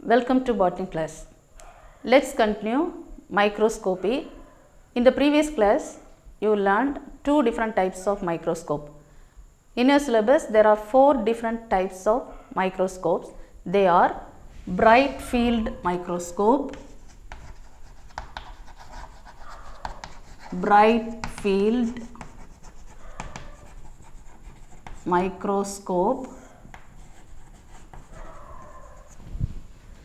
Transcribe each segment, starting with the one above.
Welcome to botany class. Let's continue microscopy. In the previous class, you learned two different types of microscope. In your syllabus, there are four different types of microscopes. They are bright field microscope, bright field microscope.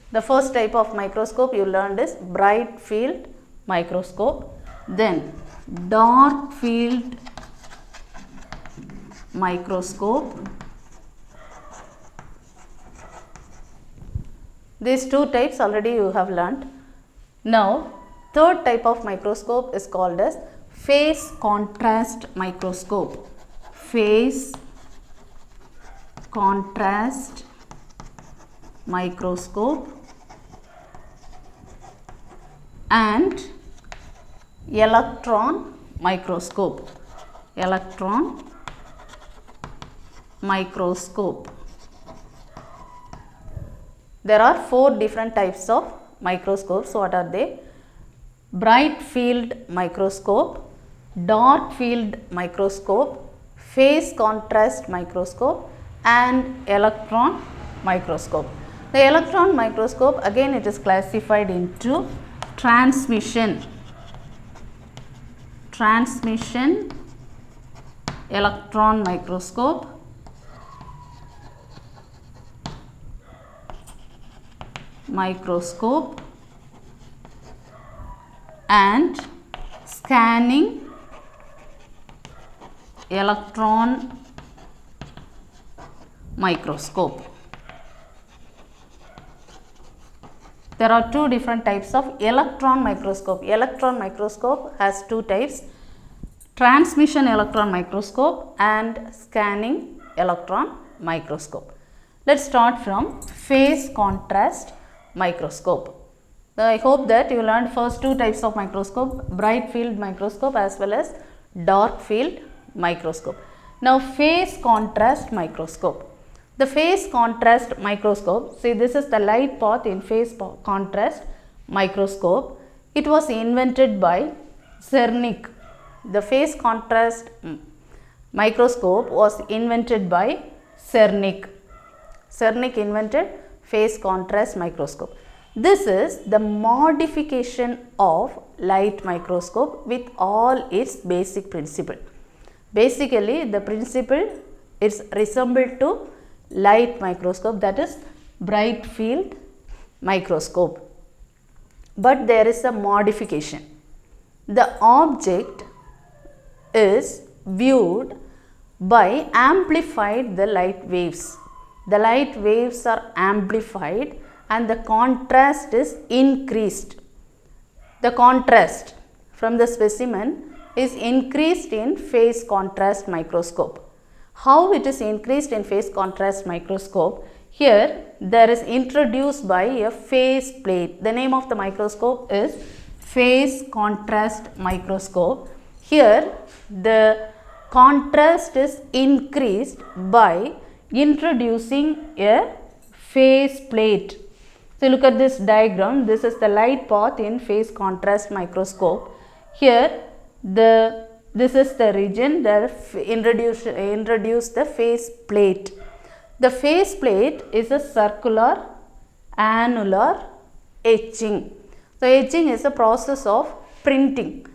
The first type of microscope you learned is bright field microscope. Then dark field microscope. These two types already you have learnt. Now third type of microscope is called as phase contrast microscope. Phase contrast microscope and electron microscope. Electron microscope. There are four different types of microscopes. What are they? Bright field microscope, dark field microscope, phase contrast microscope and electron microscope. The electron microscope, again it is classified into transmission electron microscope, and scanning electron microscope. There are two different types of electron microscope. Electron microscope has two types: transmission electron microscope and scanning electron microscope. Let's start from phase contrast microscope. I hope that you learned first two types of microscope, bright field microscope as well as dark field microscope. Now phase contrast microscope. The phase contrast microscope, see this is the light path in phase contrast microscope. It was invented by Czernik. The phase contrast microscope was invented by Czernik. Czernik invented phase contrast microscope. This is the modification of light microscope with all its basic principle. Basically, the principle is resembled to light microscope, that is bright field microscope. But there is a modification. The object is viewed by amplified the light waves. The light waves are amplified and the contrast is increased. The contrast from the specimen is increased in phase contrast microscope. How it is increased in phase contrast microscope? Here there is introduced by a phase plate. The name of the microscope is phase contrast microscope. Here the contrast is increased by introducing a phase plate. So look at this diagram. This is the light path in phase contrast microscope. Here this is the region that introduce the phase plate. The phase plate is a circular annular etching. So etching is a process of printing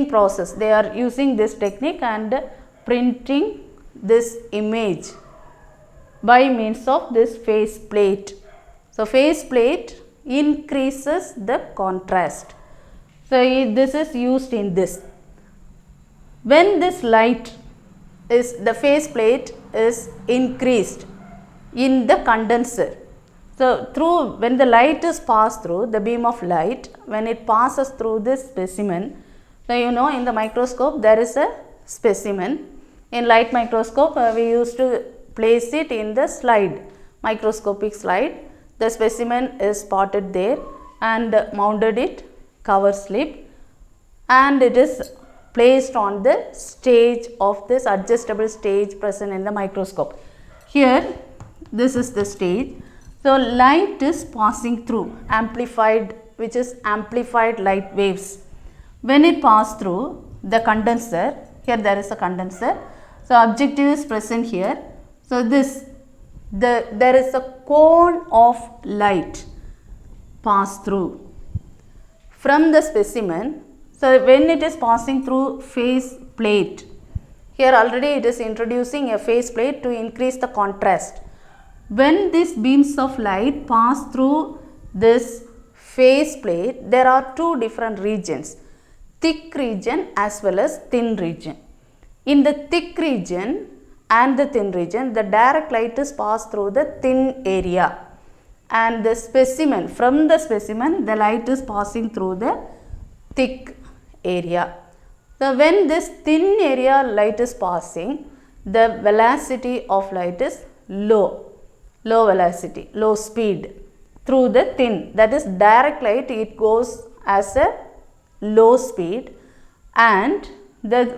process. They are using this technique and printing this image by means of this phase plate. So phase plate increases the contrast. So this is used in this. When this light is, the phase plate is increased in the condenser. So when the light is passed through, the beam of light, when it passes through this specimen, so you know in the microscope there is a specimen. In light microscope we used to place it in the slide, microscopic slide. The specimen is spotted there and mounted it cover slip, and it is placed on the stage of this adjustable stage present in the microscope. Here this is the stage. So light is passing through, amplified, which is amplified light waves. When it passes through the condenser, here there is a condenser. So objective is present here. So there is a cone of light pass through from the specimen. So when it is passing through phase plate, here already it is introducing a phase plate to increase the contrast. When these beams of light pass through this phase plate, there are two different regions, thick region as well as thin region. In the thick region and the thin region, the direct light is passed through the thin area, and the specimen, from the specimen, the light is passing through the thick area. So when this thin area light is passing, the velocity of light is low velocity, low speed through the thin, that is direct light, it goes as a low speed, and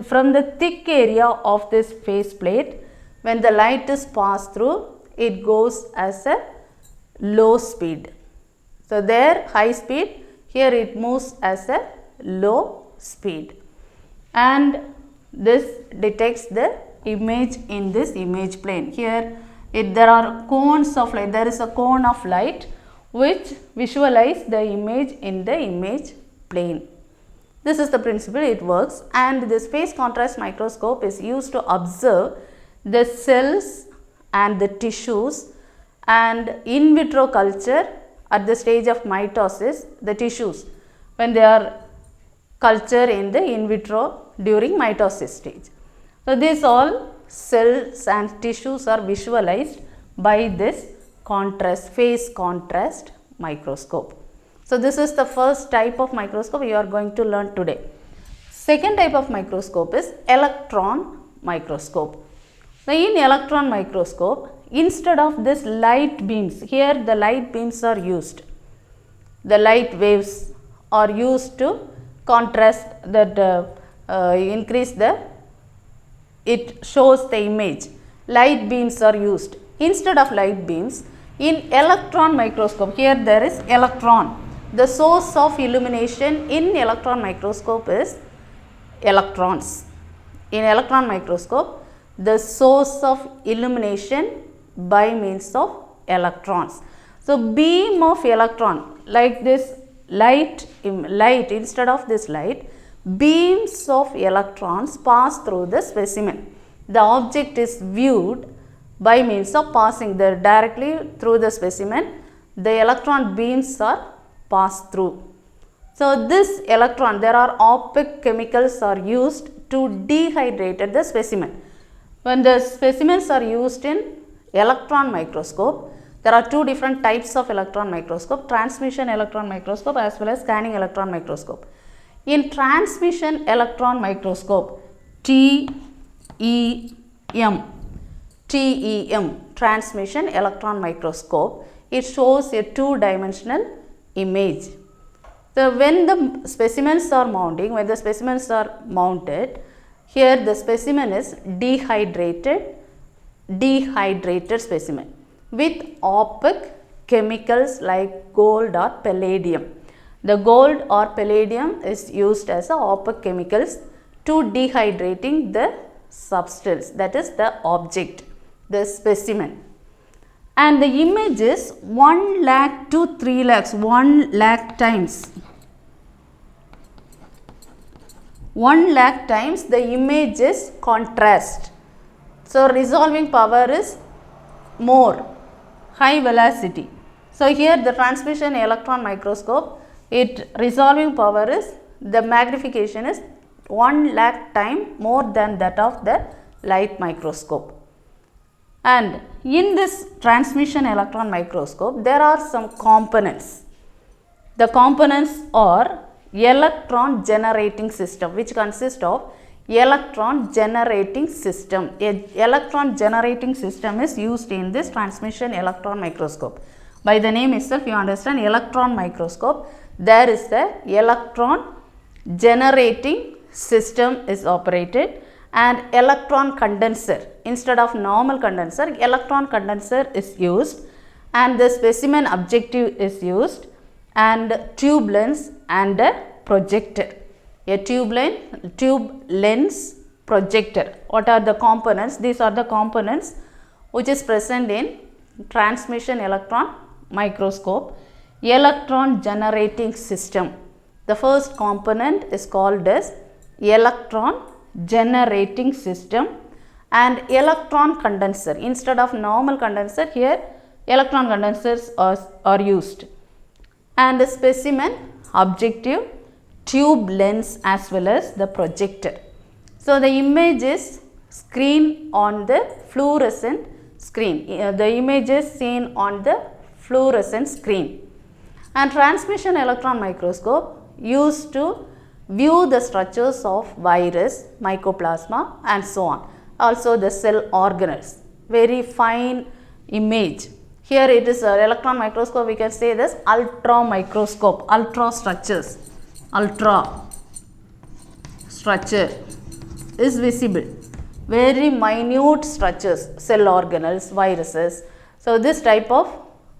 from the thick area of this phase plate, when the light is passed through, it goes as a low speed. So there high speed, here it moves as a low speed, and this detects the image in this image plane. Here there are cones of light, there is a cone of light which visualize the image in the image plane. This is the principle it works, and this phase contrast microscope is used to observe the cells and the tissues, and in vitro culture at the stage of mitosis, the tissues when they are cultured in the in vitro during mitosis stage. So these all cells and tissues are visualized by this phase contrast microscope. So this is the first type of microscope you are going to learn today. Second type of microscope is electron microscope. Now in electron microscope, instead of this light beams, here the light beams are used. The light waves are used to contrast that increase the, it shows the image. Light beams are used. Instead of light beams, in electron microscope, here there is electron. The source of illumination in electron microscope is electrons. In electron microscope, the source of illumination by means of electrons. So beam of electron, like this light instead of this light, beams of electrons pass through the specimen. The object is viewed by means of passing directly through the specimen. The electron beams are passed through. So this electron, there are opaque chemicals are used to dehydrate the specimen. When the specimens are used in electron microscope, there are two different types of electron microscope, transmission electron microscope as well as scanning electron microscope. In transmission electron microscope, TEM, transmission electron microscope, it shows a two-dimensional image. So when the specimens are mounted, here the specimen is dehydrated specimen with opaque chemicals like gold or palladium. The gold or palladium is used as a opaque chemicals to dehydrating the substance, that is the object, the specimen. And the image is 1 lakh to 3 lakhs, 1 lakh times. 1 lakh times the image is contrast. So resolving power is more, high velocity. So here the transmission electron microscope, it resolving power is, the magnification is 1 lakh time more than that of the light microscope. And in this transmission electron microscope, there are some components. The components are electron generating system, which consists of electron generating system. A electron generating system is used in this transmission electron microscope. By the name itself, you understand electron microscope, there is the electron generating system is operated, and electron condenser, instead of normal condenser, electron condenser is used, and the specimen objective is used, and tube lens and a projector. A tube lens, projector. What are the components? These are the components which is present in transmission electron microscope. Electron generating system. The first component is called as electron generating system, and electron condenser. Instead of normal condenser, here electron condensers are used. And the specimen objective, tube lens as well as the projector. So, the image is screen on the fluorescent screen. The image is seen on the fluorescent screen. And transmission electron microscope used to view the structures of virus, mycoplasma and so on. Also the cell organelles. Very fine image. Here it is an electron microscope. We can say this ultra microscope, ultra structures. Ultra structure is visible. Very minute structures, cell organelles, viruses. So, this type of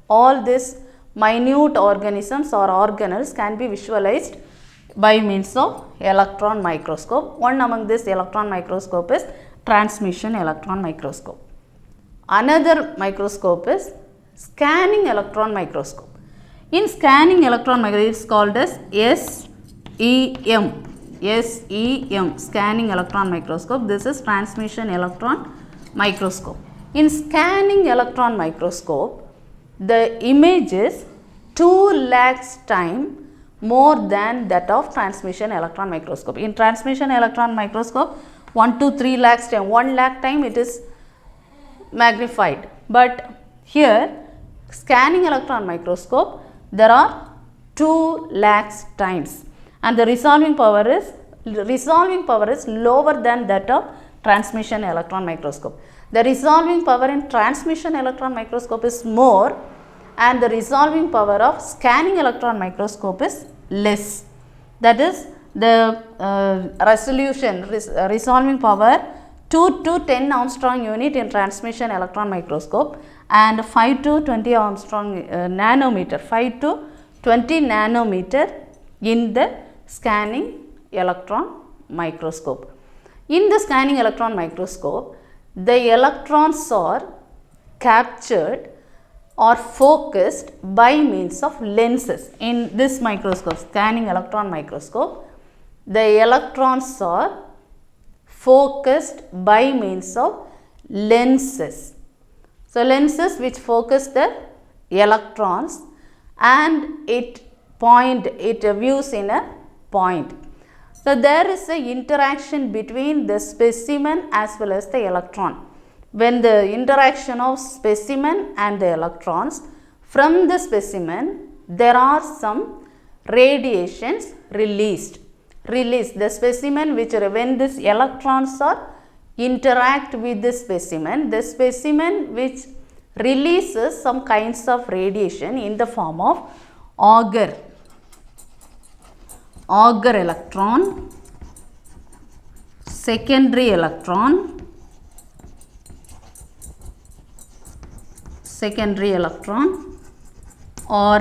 all these minute organisms or organelles can be visualized by means of electron microscope. One among this electron microscope is transmission electron microscope. Another microscope is scanning electron microscope. In scanning electron microscope, it is called as SEM. SEM, scanning electron microscope. This is transmission electron microscope. In scanning electron microscope, the image is 2 lakhs times more than that of transmission electron microscope. In transmission electron microscope, 1 to 3 lakhs time, 1 lakh time it is magnified. But here, scanning electron microscope, there are 2 lakhs times. And the resolving power is lower than that of transmission electron microscope. The resolving power in transmission electron microscope is more, and the resolving power of scanning electron microscope is less. That is the resolving power 2 to 10 Armstrong unit in transmission electron microscope, and 5 to 20 Armstrong nanometer, 5 to 20 nanometer in the scanning electron microscope. In the scanning electron microscope, the electrons are captured or focused by means of lenses. In this microscope, scanning electron microscope, the electrons are focused by means of lenses. So, lenses which focus the electrons, and it views in a point. So, there is a interaction between the specimen as well as the electron. When the interaction of specimen and the electrons, from the specimen there are some radiations released. The specimen which, when these electrons are interact with the specimen which releases some kinds of radiation in the form of Auger electron, secondary electron, or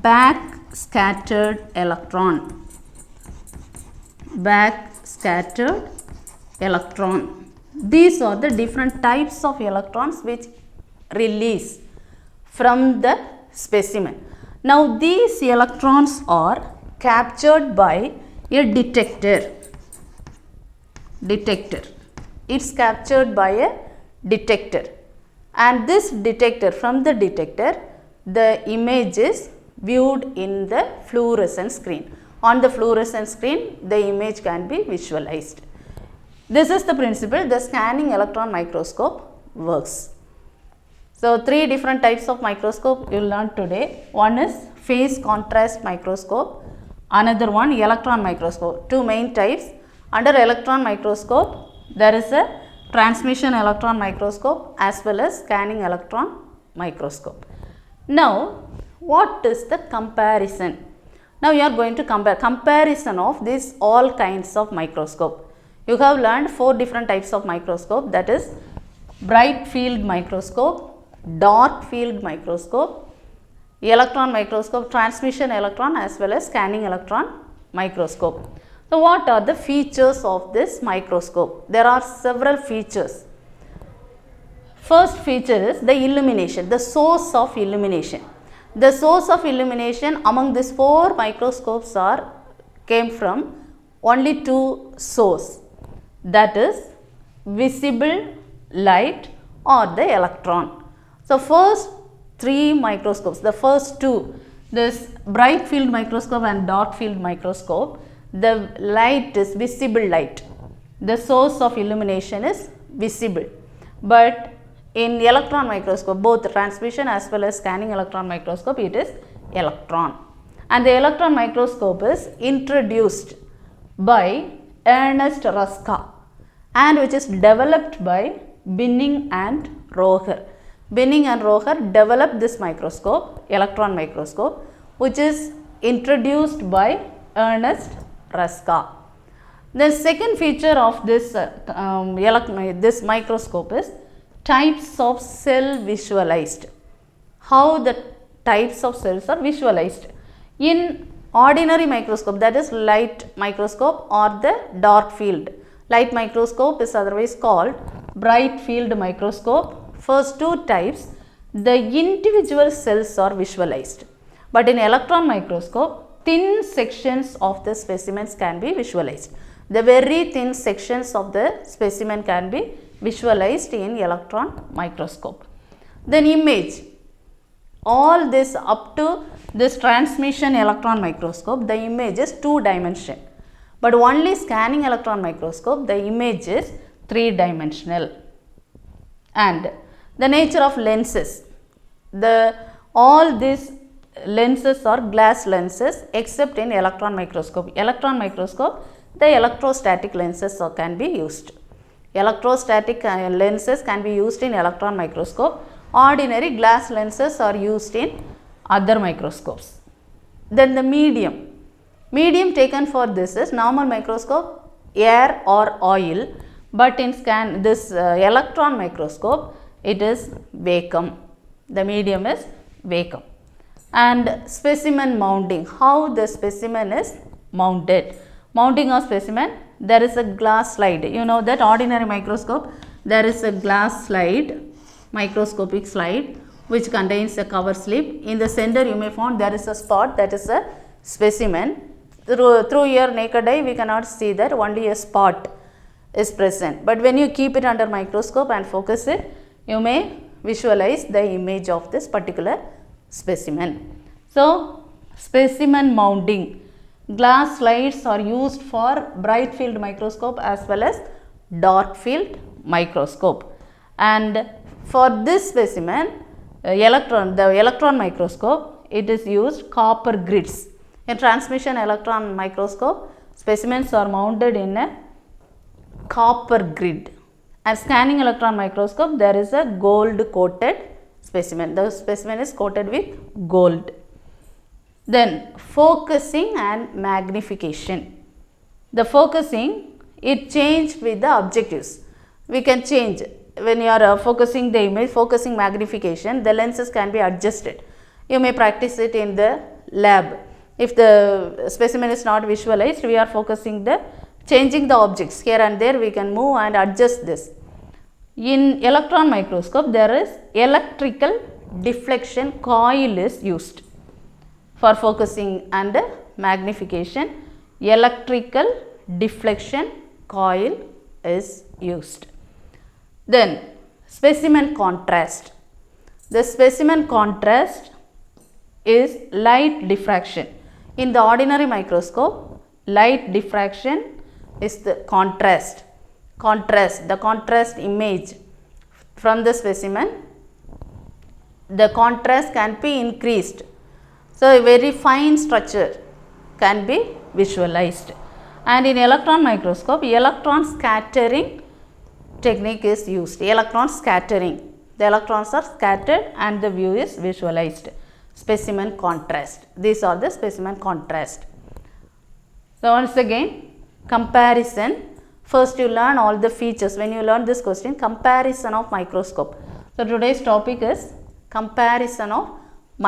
back scattered electron. These are the different types of electrons which release from the specimen. Now, these electrons are captured by a detector. It's captured by a detector, and this detector, from the detector, the image is viewed in the fluorescent screen. On the fluorescent screen, the image can be visualized. This is the principle the scanning electron microscope works. So, 3 different types of microscope you will learn today. One is phase contrast microscope, another one electron microscope. 2 main types. Under electron microscope, there is a transmission electron microscope as well as scanning electron microscope. Now, what is the comparison? Now, you are going to comparison of these all kinds of microscope. You have learned 4 different types of microscope, that is bright field microscope, dark field microscope, electron microscope, transmission electron as well as scanning electron microscope. So, what are the features of this microscope? There are several features. First feature is the illumination, the source of illumination. The source of illumination among these 4 microscopes came from only 2 sources, that is visible light or the electron. So, first 3 microscopes, the first 2, this bright field microscope and dark field microscope, the light is visible light. The source of illumination is visible. But in electron microscope, both transmission as well as scanning electron microscope, it is electron. And the electron microscope is introduced by Ernest Ruska and which is developed by Binning and Roher. Binning and Roher developed this microscope, electron microscope, which is introduced by Ernest Ruska. The second feature of this, this microscope is types of cell visualized. How the types of cells are visualized. In ordinary microscope, that is light microscope or the dark field. Light microscope is otherwise called bright field microscope. First 2 types, the individual cells are visualized. But in electron microscope, thin sections of the specimens can be visualized. The very thin sections of the specimen can be visualized in electron microscope. Then image. All this up to this transmission electron microscope, the image is 2 dimensional. But only scanning electron microscope, the image is 3 dimensional. And the nature of lenses. All these lenses are glass lenses except in electron microscope. Electron microscope, the electrostatic lenses can be used. Electrostatic lenses can be used in electron microscope. Ordinary glass lenses are used in other microscopes. Then the medium. Medium taken for this is normal microscope, air or oil, but in this electron microscope, it is vacuum. The medium is vacuum. And specimen mounting. How the specimen is mounted. Mounting of specimen, there is a glass slide. You know that ordinary microscope, there is a glass slide, microscopic slide, which contains a cover slip. In the center you may find there is a spot, that is a specimen. Through your naked eye we cannot see that, only a spot is present. But when you keep it under microscope and focus it, you may visualize the image of this particular specimen. So, specimen mounting. Glass slides are used for bright field microscope as well as dark field microscope. And for this specimen, the electron microscope, it is used copper grids. In transmission electron microscope, specimens are mounted in a copper grid. And scanning electron microscope, there is a gold coated specimen. The specimen is coated with gold. Then focusing and magnification. The focusing, it changed with the objectives. We can change when you are focusing the image, focusing magnification, the lenses can be adjusted. You may practice it in the lab. If the specimen is not visualized, we are changing the objects here and there, we can move and adjust this. In electron microscope, there is electrical deflection coil is used for focusing and magnification. Electrical deflection coil is used. Then specimen contrast. The specimen contrast is light diffraction. In the ordinary microscope, light diffraction is the contrast. The contrast image from the specimen, the contrast can be increased. So, a very fine structure can be visualized. And in electron microscope, electron scattering technique is used. Electron scattering. The electrons are scattered and the view is visualized. Specimen contrast. These are the specimen contrast. So, once again, comparison. First you learn all the features. When you learn this question, comparison of microscope. So, today's topic is comparison of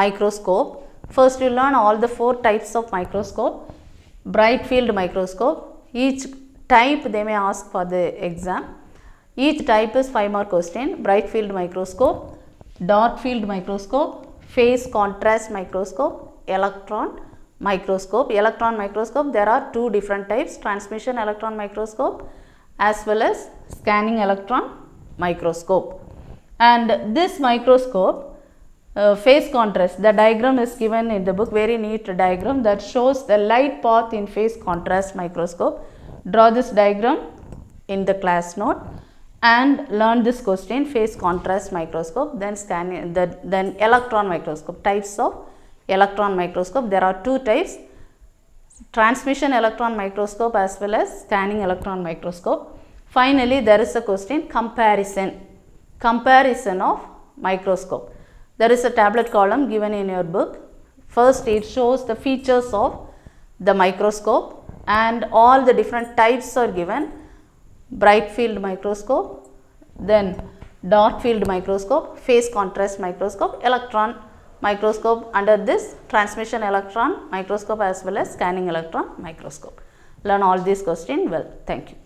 microscope. First you learn all the 4 types of microscope. Bright field microscope, each type they may ask for the exam. Each type is 5 mark question. Bright field microscope, dark field microscope, phase contrast microscope, electron microscope. Electron microscope, there are 2 different types, transmission electron microscope as well as scanning electron microscope. And this microscope, phase contrast, the diagram is given in the book, very neat diagram that shows the light path in phase contrast microscope. Draw this diagram in the class note and learn this question, phase contrast microscope, then scanning, then electron microscope. Types of electron microscope, there are 2 types, transmission electron microscope as well as scanning electron microscope. Finally, there is a question, comparison of microscope. There is a tablet column given in your book. First it shows the features of the microscope and all the different types are given. Bright field microscope, then dark field microscope, phase contrast microscope, electron microscope, under this transmission electron microscope as well as scanning electron microscope. Learn all these questions well. Thank you.